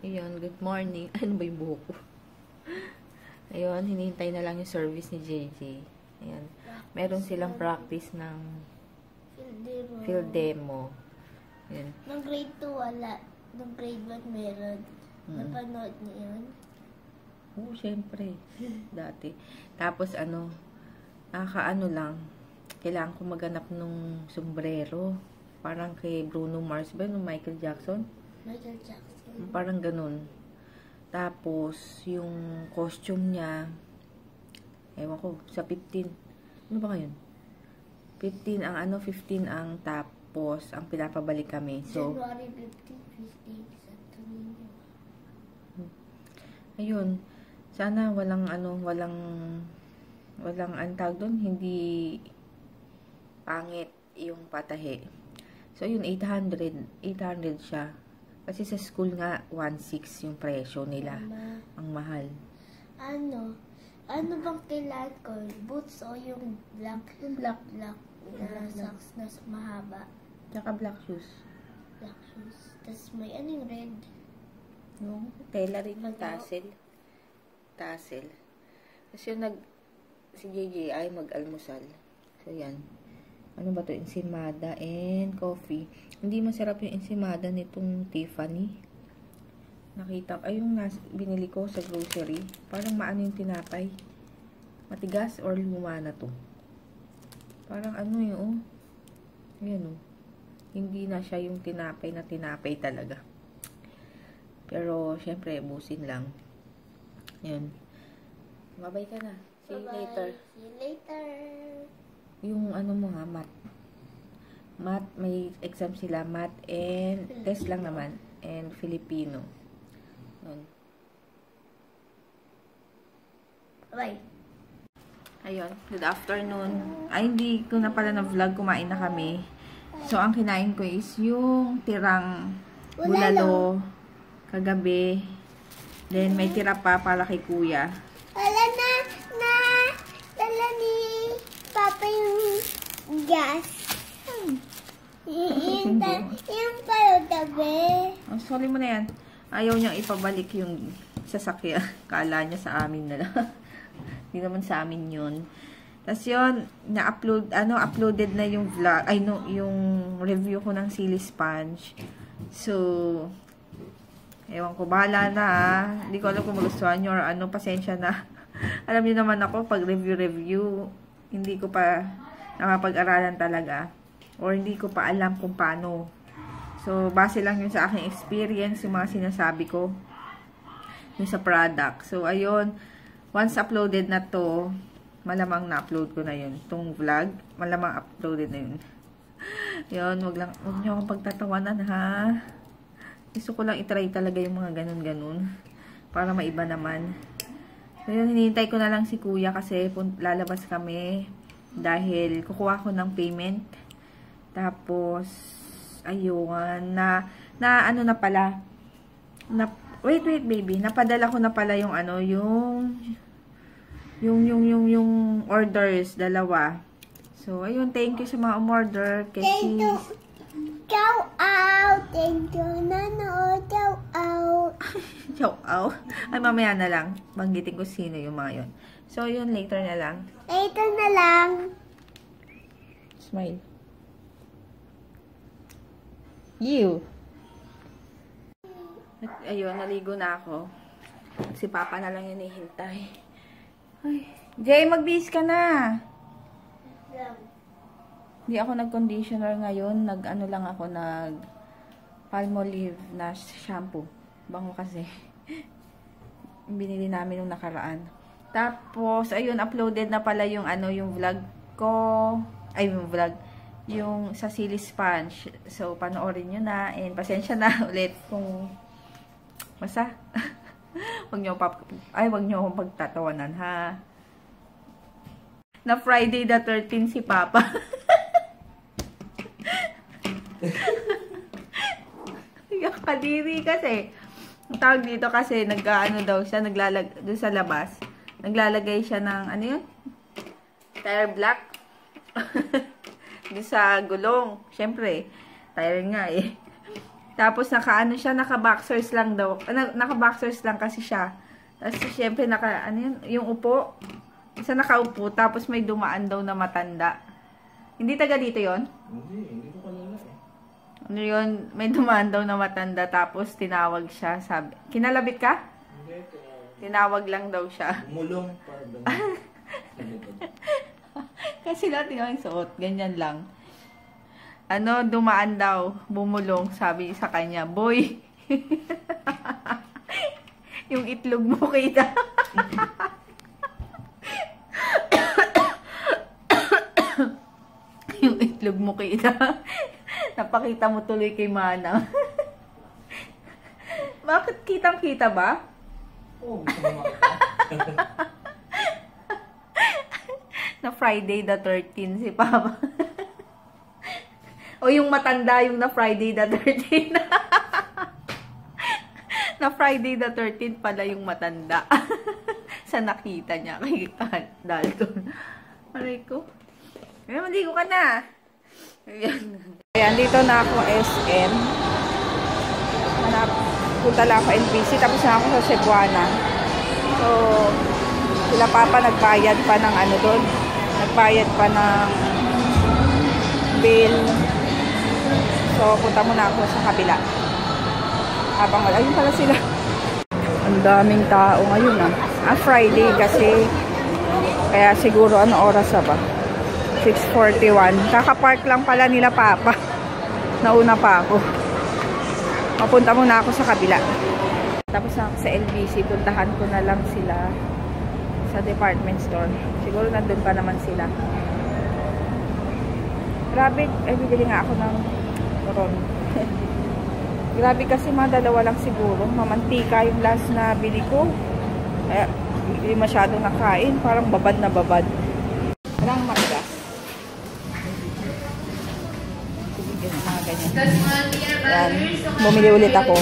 Ayun, good morning. Ano ba yung buhok ko? Ayun, hinihintay na lang yung service ni JJ. Ayun. Meron silang practice ng field demo. Ayun. Nung grade 2 wala. Nung grade 1 meron. Napanood niyo yun? Oo, syempre. Dati. Tapos nakakaano lang. Kailangan ko maghanap nung sombrero. Parang kay Bruno Mars ba? Nung Michael Jackson? Michael Jackson. Parang ganun. Tapos, yung costume niya, ewan ko, sa 15. Ano ba ngayon? 15 ang tapos, ang pinapabalik kami. So, January 15, Santo Niño. Ayun. Sana walang antag doon, hindi pangit yung patahe. So, yun, 800 siya. Kasi sa school nga, 1,600 yung presyo nila. Ang mahal. Ano bang kailangan ko? Boots o yung black? Yung black na socks na mahaba. Tsaka black shoes. Black shoes. Tapos may yung red. Yung tela rin ng tassel. Tapos yung si JJ ay mag-almusal. So, yan. Ano ba to? Ensimada and coffee. Hindi masarap yung ensimada nitong Tiffany. Nakita ko. Ay, yung binili ko sa grocery. Parang maano yung tinapay. Matigas or luma na to. Parang yun, Ayan, Hindi na siya yung tinapay na tinapay talaga. Pero, syempre, busin lang. Yun. Mabay ka na. See you later. See you later. Yung mo nga, math, may exam sila, math and test lang naman, and Filipino. Yun. Bye. Ayun, good afternoon. Ay, hindi ko na pala na vlog, kumain na kami. So, ang kinain ko is yung tirang bulalo kagabi. Then, may tira pa para kay kuya. Wala dala ni Papa yung gas. Yung palutabi. Oh, sorry mo na yan. Ayaw niyang ipabalik yung sasakyan. Kala niya sa amin na lang. Hindi naman sa amin yun. Tapos yun, uploaded na yung vlog, yung review ko ng Silly Sponge. So, ewan ko, bahala na Hindi ko alam kung magustuhan nyo or pasensya na. Alam niyo naman ako, pag review, hindi ko pa nakapag-aralan talaga. Or hindi ko pa alam kung paano. So, base lang yun sa aking experience, yung mga sinasabi ko. Yung sa product. So, ayun, once uploaded na to, malamang na-upload ko na yun. Itong vlog, malamang uploaded na yun. Yun, wag niyo akong pagtatawanan, ha? Gusto ko lang itry talaga yung mga ganun-ganun. Para maiba naman. So, yun, hinihintay ko na lang si kuya kasi lalabas kami. Dahil kukuha ko ng payment. Tapos, ayun, na pala. Wait, baby. Napadala ko na pala yung yung orders, dalawa. So, ayun, thank you sa mga umorder. Thank you. Ciao out. Thank you, Nano. Ciao out. Ciao out. Ay, mamaya na lang. Banggitin ko sino yung mga yun. So, yun, later na lang. Later na lang. Smile. You. At, ayun, naligo na ako. Si Papa na lang yun ihintay. Ay, Jay, magbihis ka na. Hindi ako nag-conditioner ngayon. Lang ako, Palmolive na shampoo. Bango kasi. Binili namin nung nakaraan. Tapos, ayun, uploaded na pala yung yung vlog ko. Ay, yung vlog. Yung sa Silly Sponge. So, panoorin nyo na. And pasensya na ulit kung basta. Wag nyo akong pagtatawanan, ha? Na Friday the 13th si Papa. Kadiri kasi. Ang tawag dito kasi daw siya, doon sa labas. Naglalagay siya ng, yun? Tire black. Doon sa gulong. Siyempre, tire nga eh. Tapos naka-ano siya, naka-boxers lang daw. Naka-boxers lang kasi siya. Tapos syempre ano yun, yung upo. Isa nakaupo, tapos may dumaan daw na matanda. Hindi taga dito yon? Hindi ko kalala eh. Ano yun, may dumaan daw na matanda, tapos tinawag siya. Sabi, kinalabit ka? Hindi, Tinawag lang daw siya. mulong pardon. Kasi natin yung suot, ganyan lang. Ano, dumaan daw, bumulong, sabi sa kanya, boy, yung itlog mo kita. Yung itlog mo kita. Napakita mo tuloy kay Manang. Bakit kitang-kita ba? Oo, gusto mo makita. Na Friday the 13 si Papa. O yung matanda yung na Friday the 13. Na Friday the 13 pala yung matanda. Sa nakita niya kay Dalton. Aray ko. Ay, maligo ka na. Ayan, dito na ako SM. Punta lang ako NBC. Tapos na ako sa Cebuana. So, sila Papa nagbayad pa ng ano doon. Nagbayad pa ng bill. So, punta muna ako sa kabila. Habang wala. Ayun pala sila. Ang daming tao ngayon Friday kasi. Kaya siguro ano oras na ba? 6:41. Kaka-park lang pala nila Papa. Nauna pa ako. Mapunta muna ako sa kabila. Tapos ako sa LBC. Puntahan ko na lang sila sa department store. Siguro nandun pa naman sila. Grabe. Ay, bibili nga ako ng ron. Grabe kasi mga dalawa lang siguro. Mamantika yung last na bili ko. Kaya hindi masyadong nakain. Parang babad na babad. Parang magas. Yan. Bumili ulit ako.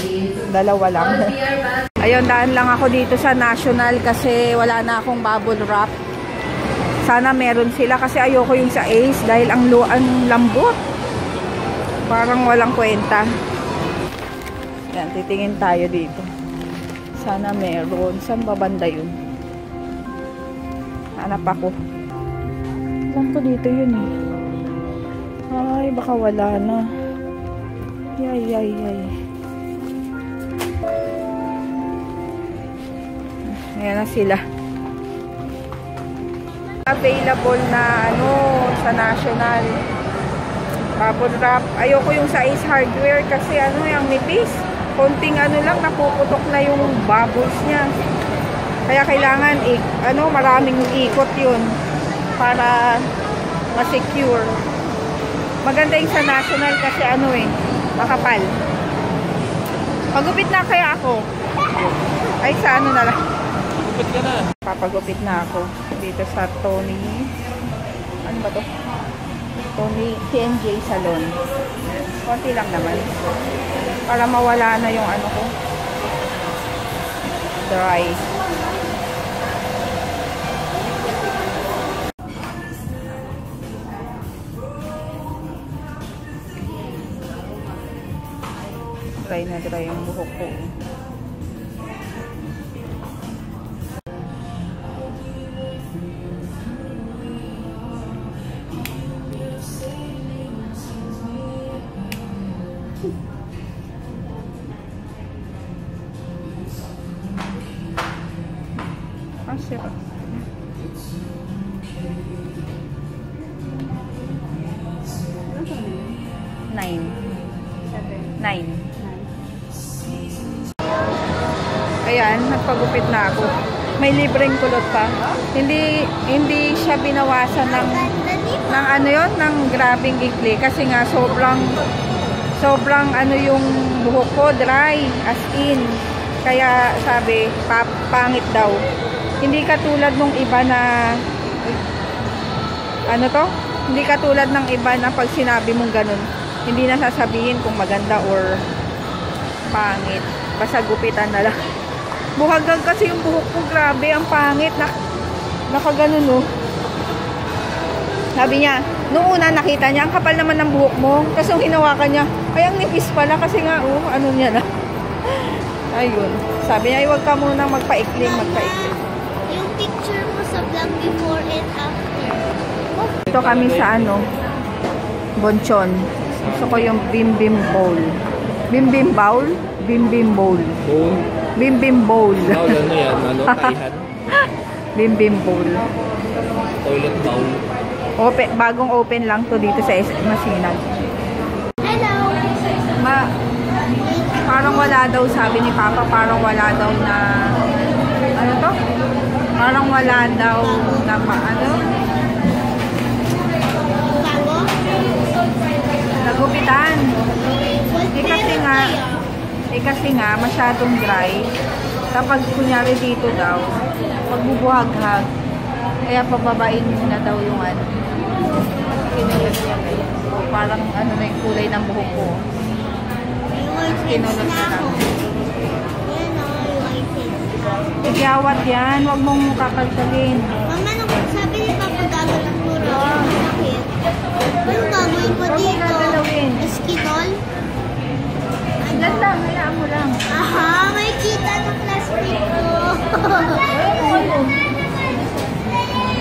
Dalawa lang. Ayun, daan lang ako dito sa National kasi wala na akong bubble wrap. Sana meron sila kasi ayoko yung sa Ace dahil ang lambot. Parang walang kwenta. Yan, titingin tayo dito. Sana meron. Saan ba banda yun? Hanap ako. Alam ko dito yun eh. Ay, baka wala na. Yay, yay, yay. Ayan na sila. Available na ano sa National. Bubble wrap. Ayoko yung sa Ace Hardware kasi ano yung nipis. Konting ano lang, napuputok na yung bubbles niya. Kaya kailangan maraming ikot yun para ma-secure. Maganda yung sa National kasi makapal. Pagupit na kaya ako. Ay, sa ano na lang. Gupit ka na. Papagupit na ako dito sa Tony. Ano ba to? Tony TNJ Salon. Konti lang naman. Para mawala na yung ano ko. Dry. Dry na dry yung buhok ko. Sira. 9. Ayan, nagpagupit na ako. May libreng kulot pa. Hindi siya binawasan ng ano yon, ng grabing ikli kasi nga sobrang ano yung buhok ko, dry as in. Kaya sabi, pangit daw. Hindi katulad nung iba na hindi katulad ng iba na pag sinabi mong ganun, hindi na sasabihin kung maganda or pangit. Basta gupitan na lang. Buhagang kasi yung buhok ko, grabe, ang pangit. Nakaganon Sabi niya, nung una nakita niya, ang kapal naman ng buhok mo. Tapos nung hinawakan niya, ay ang nipis pala kasi nga, ano niya na. Ayun. Sabi niya, ay huwag ka muna magpaikling. Yung picture mo sa vlog before and after. Ito kami sa Bonchon. Gusto ko yung Bimbim Bowl. Bimbim Bowl? Bimbim Bowl. Bowl? Bimbim Bowl. Bowl ano yan? Ano? Kaihan? Bimbim Bowl. Toilet bowl. Bagong open lang to dito sa Masinag. Hello! Parang wala daw, sabi ni Papa, parang wala daw na, ano to? Parang wala daw na, Bago? nagupitan. Kasi nga, masyadong dry. Kapag kunyari dito daw, magbubuhag-hag. Kaya pababain muna daw yung kinulat niya. Parang na yung kulay ng buhok ko. Kinulat na lang. Igyawat yan. Huwag mong kakalkalin. Mama, nung sabi ni Papa gagawin ng puro. Bakit? Anong gagawin ko dito? Eskinol? Ilan lang. Hayaan mo lang. Aha, may kita ng classmate ko.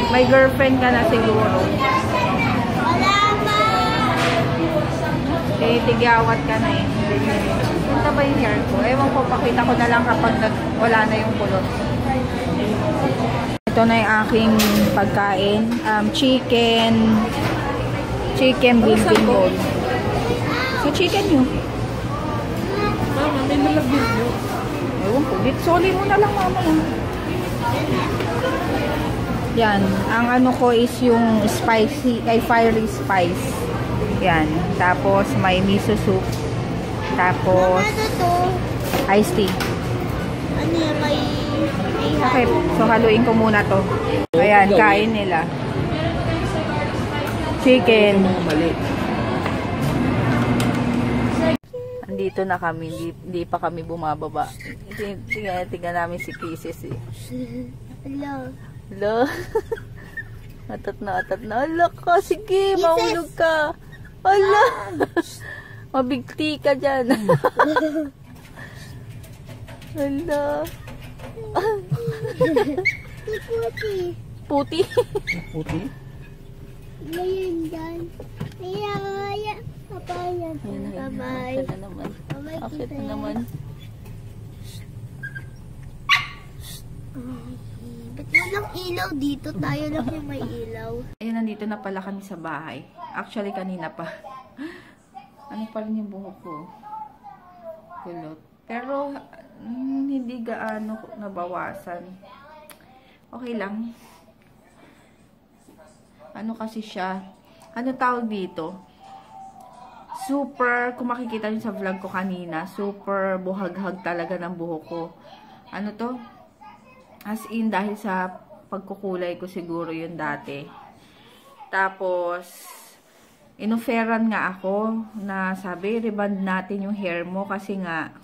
May girlfriend ka na siguro. Wala ma. Tigyawat ka na eh. Punta ba yung hair ko? Ewan ko, pakita ko na lang kapag wala na yung kulot. Ito na yung aking pagkain. Chicken bimbing bowl. So, chicken yun. Mama, may nalagyan nyo. Ewan ko. Soli mo na lang, mama. Yan. Ang ano ko is yung fiery spice. Yan. Tapos, may miso soup. Tapos, Ano to? iced tea. Ano yan? May Okay. So, haluin ko muna to. Ayan, kain nila. Chicken. Mga mali. Andito na kami. Hindi pa kami bumababa. Tingnan namin si Kisses eh. Hello. Hello? Atat na. Hala ka. Sige, mahulog ka. Hala. Mabigti ka dyan. Hala. Puti. Puti? Ngayon dyan. Mamaya. Papayan. Bye-bye. Akit na naman. Akit na naman. Ba't walang ilaw dito? Tayo lang yung may ilaw. Ayun, nandito na pala kami sa bahay. Actually, kanina pa. Ano pa rin yung buhok ko? Kulot. Pero, hindi gaano nabawasan. Okay lang. Ano kasi siya? Ano tawag dito? Super, kung makikita nyo sa vlog ko kanina, super buhag-hag talaga ng buhok ko. Ano to? As in, dahil sa pagkukulay ko siguro yun dati. Tapos, inoferan nga ako na sabi, reband natin yung hair mo kasi nga,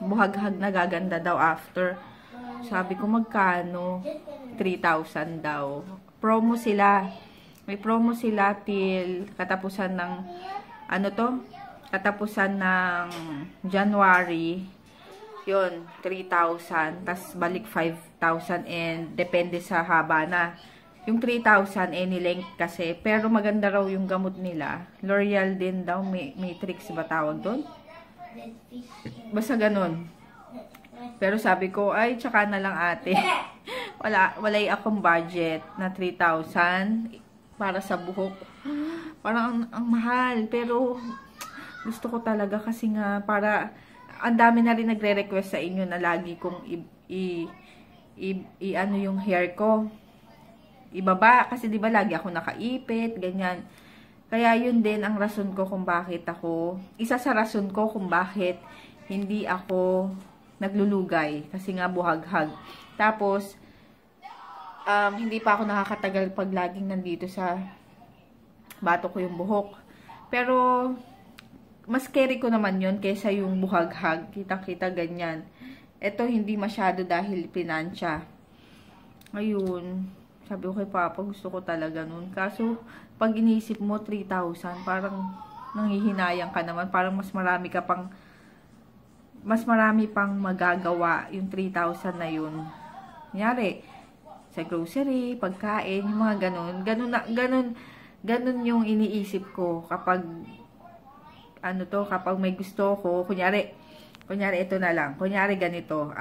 buhag-hag na gaganda daw after. Sabi ko, magkano? 3,000 daw. Promo sila. May promo sila till katapusan ng, ano to? Katapusan ng January. Yun, 3,000. Tas balik 5,000 and depende sa haba na. Yung 3,000 any-length kasi. Pero maganda raw yung gamot nila. L'Oreal din daw. Matrix ba tawag doon? Basta ganun. Pero sabi ko, ay, tsaka na lang ate. wala akong budget na 3,000 para sa buhok. Parang ang mahal. Pero gusto ko talaga kasi nga para ang dami na rin nagre-request sa inyo na lagi kong ano yung hair ko. Ibaba kasi 'di ba lagi ako nakaipit, ganyan. Kaya yun din ang rason ko kung bakit isa sa rason ko kung bakit hindi ako naglulugay kasi nga buhag-hag. Tapos hindi pa ako nakakatagal pag laging nandito sa bato ko yung buhok. Pero mas carry ko naman yun kaysa yung buhag-hag. Kita-kita ganyan. Ito hindi masyado dahil pinansya. Ayun. Sabi ko kay Papa, gusto ko talaga nun. Kaso, pag inisip mo, 3,000, parang nanghihinayang ka naman. Parang mas marami pang magagawa yung 3,000 na yun. Kunyari, sa grocery, pagkain, yung mga ganun. Ganun yung iniisip ko kapag, kapag may gusto ko, kunyari ito na lang. Kunyari ganito,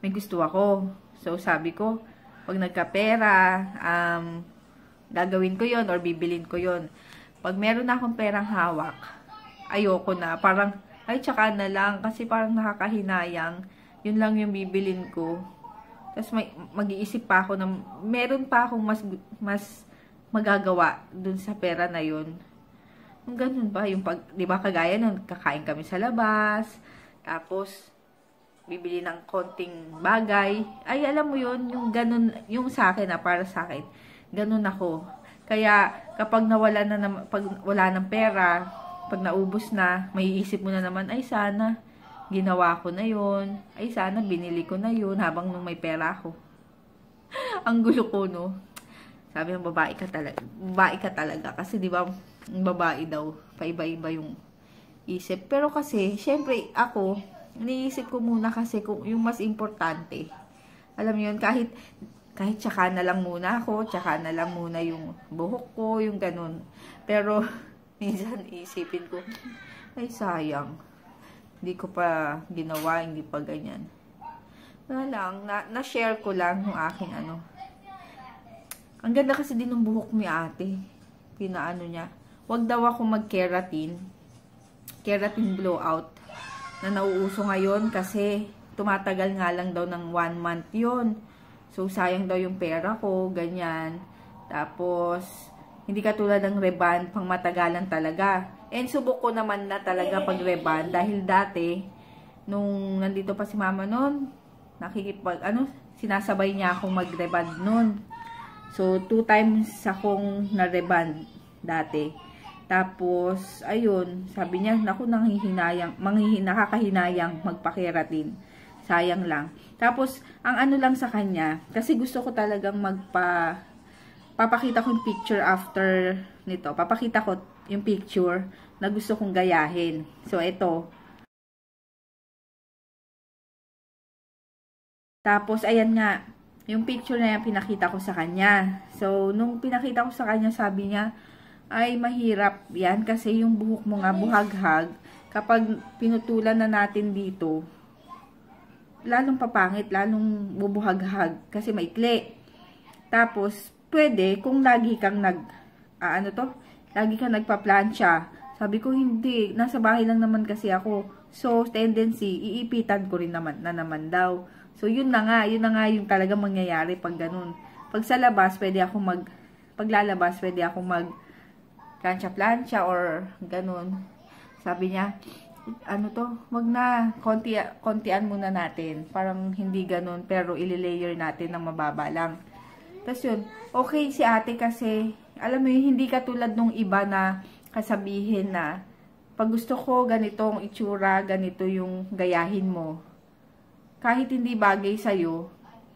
may gusto ako. So, sabi ko, pag nagkapera, gagawin ko yon or bibilin ko yon. Pag meron na akong perang hawak, ayoko na. Parang, ay, tsaka na lang. Kasi parang nakakahinayang. Yun lang yung bibilin ko. Tapos mag-iisip pa ako na meron pa akong mas magagawa dun sa pera na yun. Yung ganun ba? Yung di ba kagaya nun, kakain kami sa labas. Tapos, bibili ng konting bagay. Ay, alam mo yun, yung ganun, yung sa akin para sa akin. Ganun ako. Kaya, kapag pag wala ng pera, pag naubos na, may iisip mo na naman, ay sana, ginawa ko na yun. Ay sana, binili ko na yun habang nung may pera ako. Ang gulo ko, no? Sabi ng babae ka talaga. Babae ka talaga. Kasi, di ba, ang babae daw, paiba-iba yung isip. Pero kasi, syempre, ako, iniisip ko muna kasi kung yung mas importante. Alam mo yun, kahit tsaka na lang muna ako, tsaka na lang muna yung buhok ko, yung ganun. Pero, minsan isipin ko, ay sayang. Hindi ko pa ginawa, hindi pa ganyan. Wala lang, na-share ko lang yung aking Ang ganda kasi din ng buhok ni ate. Pinaano niya. Wag daw ako mag-keratin. Keratin blowout. Na nauuso ngayon kasi tumatagal nga lang daw ng 1 month yon. So, sayang daw yung pera ko, ganyan. Tapos, hindi katulad ng reband, pang matagalan talaga. And subok ko naman na talaga pag reband dahil dati, nung nandito pa si mama noon, sinasabay niya akong mag-reband noon. So, 2 times akong na-reband dati. Tapos, ayun, sabi niya, naku, nakakahinayang magpa-keratin. Sayang lang. Tapos, ang lang sa kanya, kasi gusto ko talagang papakita ko yung picture after nito. Papakita ko yung picture na gusto kong gayahin. So, ito. Tapos, ayan nga, yung picture na yan pinakita ko sa kanya. So, nung pinakita ko sa kanya, sabi niya, ay mahirap yan kasi yung buhok mo nga buhaghag. Kapag pinutulan na natin dito, lalong papangit, lalong bubuhaghag kasi maikli. Tapos, pwede kung lagi kang lagi kang nagpa-plancha. Sabi ko, hindi. Nasa bahay lang naman kasi ako. So, tendency, iipitan ko rin naman daw. So, yun na nga yung talagang mangyayari pag ganun. Pag sa labas, paglalabas, pwede ako plancha or ganun. Sabi niya, wag na, kontian muna natin. Parang hindi ganun, pero ililayer natin ng mababa lang. Tapos yun, okay si ate kasi, alam mo yun, hindi katulad nung iba na kasabihin na, pag gusto ko ganitong itsura, ganito yung gayahin mo. Kahit hindi bagay sa'yo,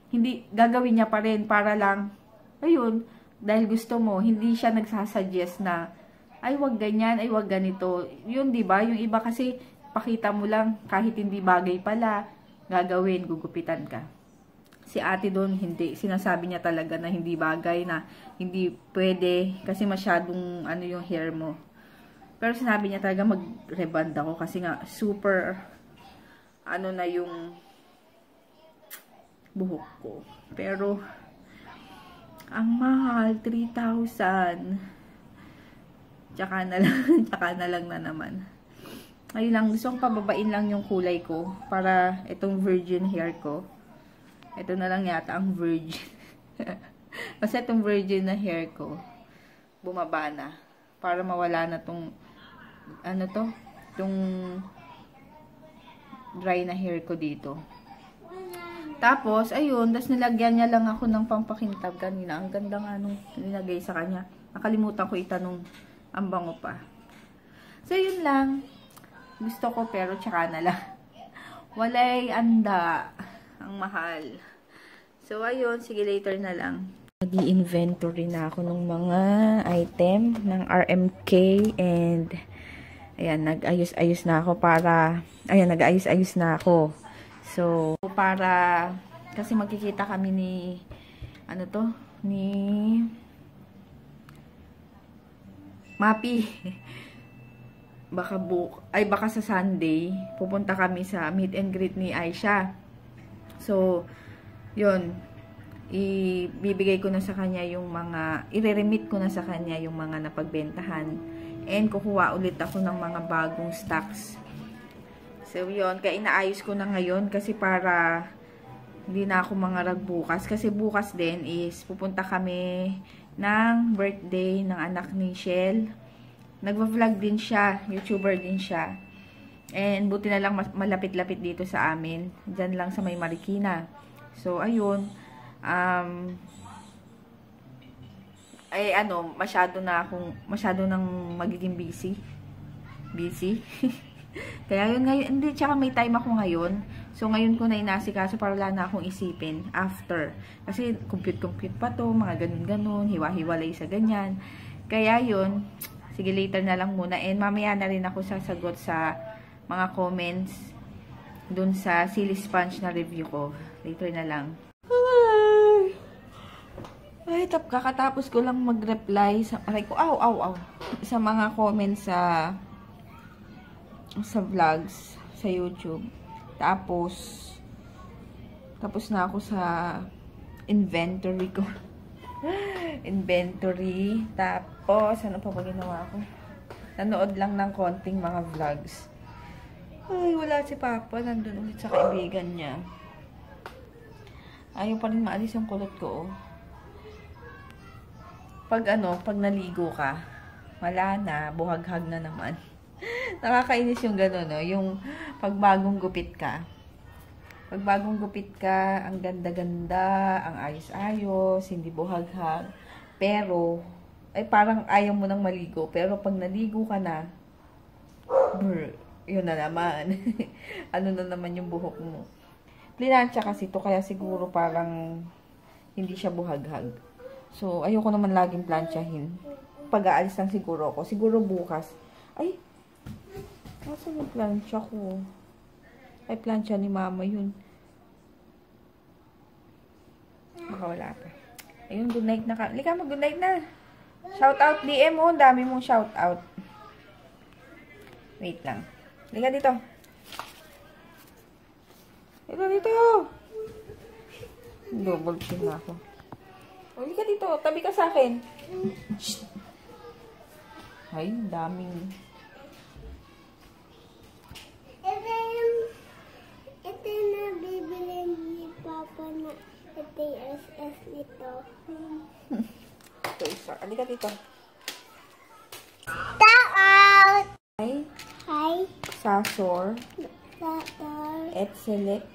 hindi, gagawin niya pa rin para lang, ayun, dahil gusto mo, hindi siya nagsasuggest na, ay wag ganyan, ay wag ganito. Yun, diba? Yung iba kasi, pakita mo lang, kahit hindi bagay pala, gagawin, gugupitan ka. Si ate doon, hindi. Sinasabi niya talaga na hindi bagay, na hindi pwede, kasi masyadong, yung hair mo. Pero sinabi niya talaga mag-reband ako, kasi nga, super, na yung buhok ko. Pero, ang mahal, 3,000. Tsaka na lang na naman. Ayun lang, gusto kong pababain lang yung kulay ko para itong virgin hair ko. Ito na lang yata ang virgin. Basta itong virgin na hair ko, bumaba na. Para mawala na tong, itong dry na hair ko dito. Tapos, ayun, tas nilagyan niya lang ako ng pampakintab kanina. Ang ganda nga nung nilagay sa kanya. Nakalimutan ko itanong, ang bango pa. So, yun lang. Gusto ko pero tsaka na lang. Walay anda. Ang mahal. So, ayun. Sige, later na lang. Nag-i-inventory na ako ng mga item ng RMK and ayan, nag-ayos-ayos na ako para, ayan, nag-ayos-ayos na ako. So, para, kasi magkikita kami ni, ano to, ni Mapi. Baka sa Sunday, pupunta kami sa meet and greet ni Aisha. So, yun, ibibigay ko na sa kanya yung mga, i-remit ko na sa kanya yung mga napagbentahan. And kukuha ulit ako ng mga bagong stocks. So, yun, kaya inaayos ko na ngayon kasi para hindi na ako mangarag bukas. Kasi bukas din is pupunta kami ng birthday ng anak ni Shell. Nagva-vlog din siya, YouTuber din siya. And buti na lang malapit-lapit dito sa amin. Diyan lang sa may Marikina. So, ayun. Masyado nang magiging busy. Kaya yun ngayon, hindi, tsaka may time ako ngayon. So, ngayon ko na inasikaso para wala na akong isipin after. Kasi, compute pa to, mga ganun-ganun, hiwa-hiwalay sa ganyan. Kaya yun, sige, later na lang muna. And mamaya na rin ako sasagot sa mga comments dun sa Silly Sponge na review ko. Later na lang. Ay, kakatapos ko lang mag-reply sa, sa mga comments sa vlogs sa YouTube. Tapos na ako sa inventory ko. Inventory. Tapos, ano pa ba ginawa ko? Nanood lang ng konting mga vlogs. Ay, wala si Papa. Nandun ulit sa kaibigan niya. Ayaw pa rin maalis yung kulot ko, oh. Pag naligo ka, wala na, buhaghag na naman. Nakakainis yung gano'n, no? Yung pag bagong gupit ka. Pag bagong gupit ka, ang ganda-ganda, ang ayos-ayos, hindi buhaghag. Pero, ay parang ayaw mo nang maligo. Pero pag naligo ka na, yun na naman. Ano na naman yung buhok mo. Plinansya kasi to, kaya siguro parang hindi siya buhaghag. So, ayoko naman laging plansyahin. Pag-aalis lang siguro ako. Siguro bukas. Ay! Nasaan yung plansya ko? Ay, plansya ni Mama yun. Baka wala pa. Ayun, good night na ka. Lika mo, good night na. Shout out DM mo. Dami mong shout out. Wait lang. Lika dito. Lika dito. Double chin na ako. Uli ka dito. Tabi ka sa akin. Shh. Ay, daming. Ito na bibili ni Papa na ito yung SS nito. Ito isa. Uli ka dito. Out! Hi. Sasor. Sasor. Et select.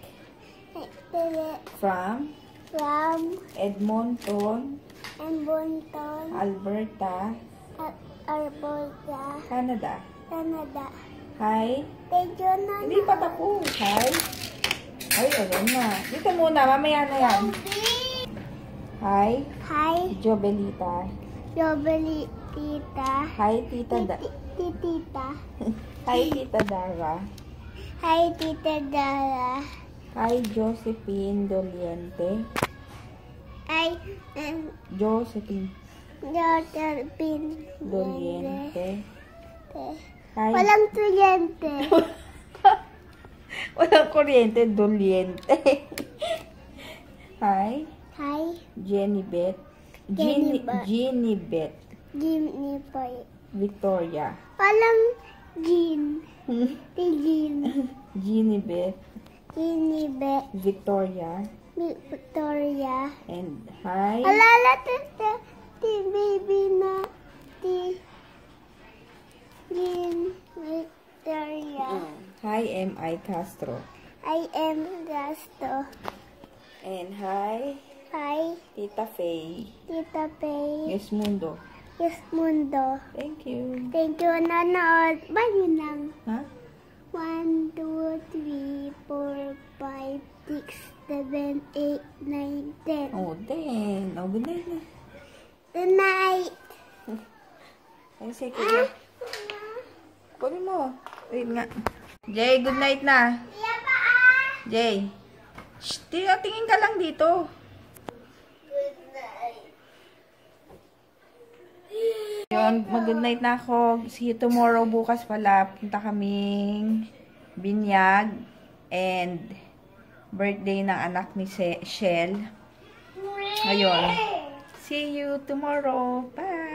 From Edmonton, Alberta, Canada. Hi. Hindi pa tapos. Hi. Ay, alam na. Dito muna. Mamaya na yan. Hi. Jobelita. Hi, Tita Hi, Tita Dara. Hi, Josephine Doliente. Josephine Doliente. Hi. Walang kuryente. Walang kuryente, Doliente. Hi. Jenny Beth. Victoria. Walang Jean. Jenny Beth. Victoria. And hi. Alala ti baby na ti Jean Victoria. Hi, M.I. Castro. I am Gasto. And hi. Tita Faye. Yes Mundo. Thank you. Nanood. Ba yun lang? Ha? 1, 2, 3, 4, 5, 6, 7, 7, 8, 9, 10. Oh, 10. Oh, good night na. Good night. Ay, say good night. Kunin mo. Wait nga. Jay, good night na. Jay. Shh, tingin ka lang dito. Good night. Yun, mag-good night na ako. See you tomorrow. Bukas pala, punta kaming binyag and birthday ng anak ni Shell. Ayun. See you tomorrow. Bye!